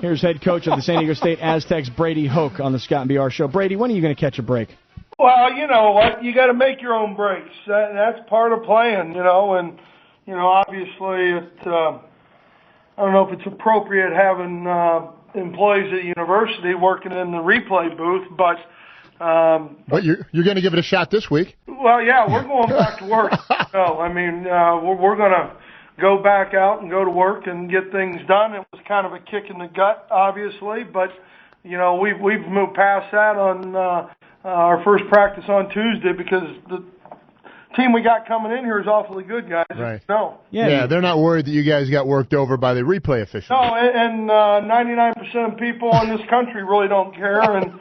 Here's head coach of the San Diego State Aztecs, Brady Hoke, on the Scott and BR Show. Brady, when are you going to catch a break? Well, you know what? You got to make your own breaks. That's part of playing, and obviously I don't know if it's appropriate having employees at university working in the replay booth, but you're going to give it a shot this week. Well, yeah, we're going back to work. We're going to go back out and go to work and get things done. It was kind of a kick in the gut, obviously, but we've moved past that on our first practice on Tuesday because the team we got coming in here is awfully good, guys. Right. No. Yeah, they're not worried that you guys got worked over by the replay officials. No, and 99% of people in this country really don't care. And,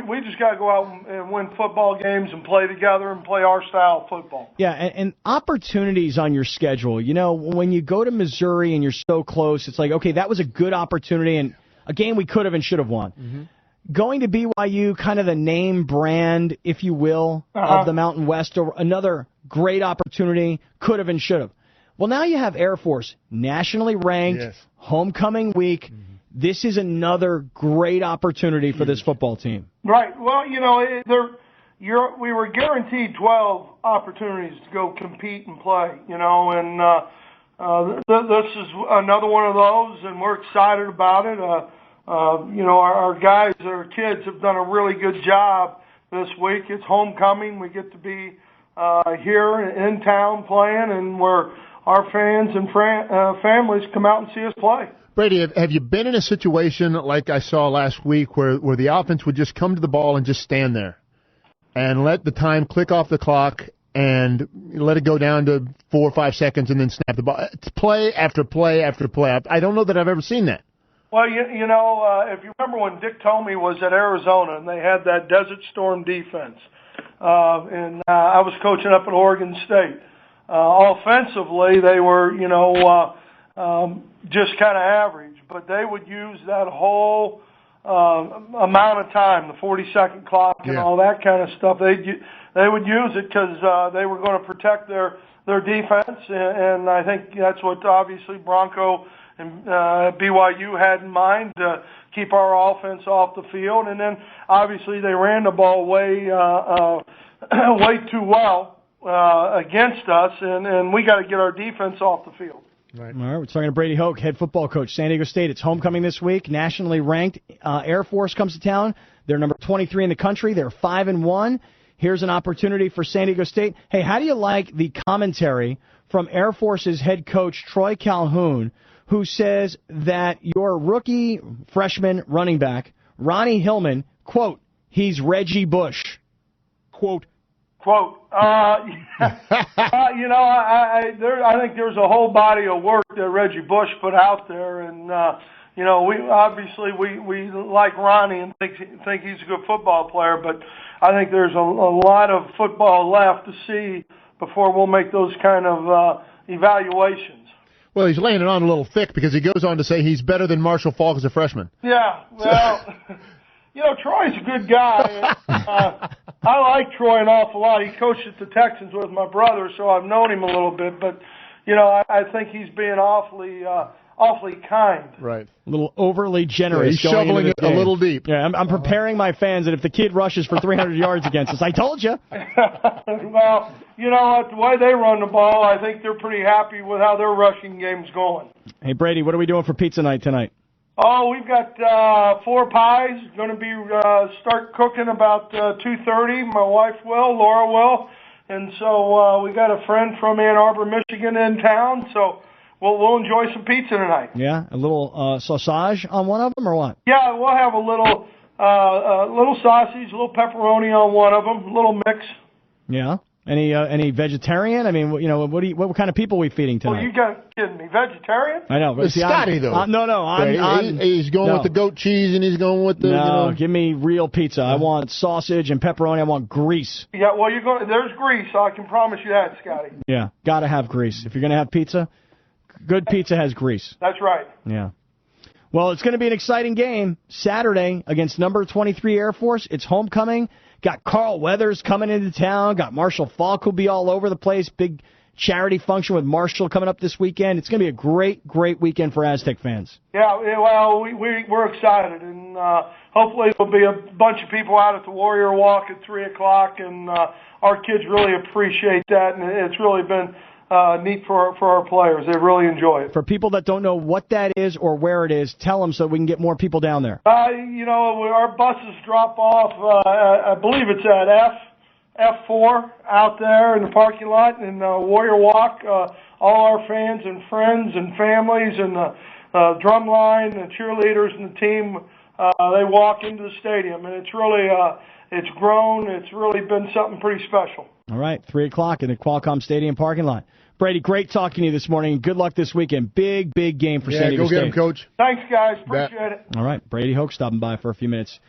we just got to go out and win football games and play together and play our style of football. Yeah, and opportunities on your schedule. When you go to Missouri and you're so close, it's like, okay, that was a good opportunity and a game we could have and should have won. Mm-hmm. Going to BYU, kind of the name brand, if you will, of the Mountain West, or another great opportunity, could have and should have. Well, now you have Air Force, nationally ranked, homecoming week. Mm-hmm. This is another great opportunity for this football team. Right. Well, we were guaranteed 12 opportunities to go compete and play, and this is another one of those, and we're excited about it. Our guys, our kids have done a really good job this week. It's homecoming. We get to be here in town playing, and where our fans and families come out and see us play. Brady, have you been in a situation like I saw last week where the offense would just come to the ball and just stand there and let the time click off the clock and let it go down to 4 or 5 seconds and then snap the ball? It's play after play after play. I don't know that I've ever seen that. Well, if you remember when Dick Tomey was at Arizona and they had that Desert Storm defense, and I was coaching up at Oregon State. Offensively, they were, just kind of average, but they would use that whole amount of time, the 40-second clock and all that kind of stuff. They would use it because they were going to protect their defense, and I think that's what obviously Bronco and BYU had in mind to keep our offense off the field. And then obviously they ran the ball way too well against us, and we got to get our defense off the field. Right. All right, we're talking to Brady Hoke, head football coach, San Diego State. It's homecoming this week, nationally ranked. Air Force comes to town. They're number 23 in the country. They're 5-1. Here's an opportunity for San Diego State. Hey, how do you like the commentary from Air Force's head coach, Troy Calhoun, who says that your rookie freshman running back, Ronnie Hillman, quote, he's Reggie Bush, quote. I think there's a whole body of work that Reggie Bush put out there, and we like Ronnie and think he's a good football player, but I think there's a lot of football left to see before we'll make those kind of evaluations. Well, he's laying it on a little thick because he goes on to say he's better than Marshall Faulk as a freshman. Yeah, well, Troy's a good guy. I like Troy an awful lot. He coached at the Texans with my brother, so I've known him a little bit. But, I think he's being awfully kind. Right. A little overly generous. Yeah, he's shoveling it a little deep. Yeah, I'm preparing my fans that if the kid rushes for 300 yards against us, I told you. Well, the way they run the ball, I think they're pretty happy with how their rushing game's going. Hey, Brady, what are we doing for pizza night tonight? Oh, we've got 4 pies. Going to be start cooking about 2:30. My wife will, Laura will, and so we got a friend from Ann Arbor, Michigan, in town. So we'll enjoy some pizza tonight. Yeah, a little sausage on one of them, or what? Yeah, we'll have a little sausage, a little pepperoni on one of them, a little mix. Yeah. Any vegetarian? I mean, what kind of people are we feeding tonight? Well, you got kidding me? Vegetarian? I know. It's Scotty, though. He's going with the goat cheese, and he's going with the. No, give me real pizza. I want sausage and pepperoni. I want grease. Yeah, well, there's grease, so I can promise you that, Scotty. Yeah, got to have grease. If you're going to have pizza, good pizza has grease. That's right. Yeah. Well, it's going to be an exciting game Saturday against number 23 Air Force. It's homecoming. Got Carl Weathers coming into town. Got Marshall Faulk who'll be all over the place. Big charity function with Marshall coming up this weekend. It's going to be a great, great weekend for Aztec fans. Yeah, well, we're excited, and hopefully there'll be a bunch of people out at the Warrior Walk at 3 o'clock, and our kids really appreciate that, and it's really been neat for our players. They really enjoy it. For people that don't know what that is or where it is, tell them so we can get more people down there. Our buses drop off, I believe it's at F4 out there in the parking lot, and Warrior Walk. All our fans and friends and families and the drum line, the cheerleaders and the team, they walk into the stadium, and it's really it's grown. It's really been something pretty special. All right, 3 o'clock in the Qualcomm Stadium parking lot. Brady, great talking to you this morning, and good luck this weekend. Big, big game for San Diego State. Yeah, go get him, Coach. Thanks, guys. Appreciate it. All right, Brady Hoke stopping by for a few minutes.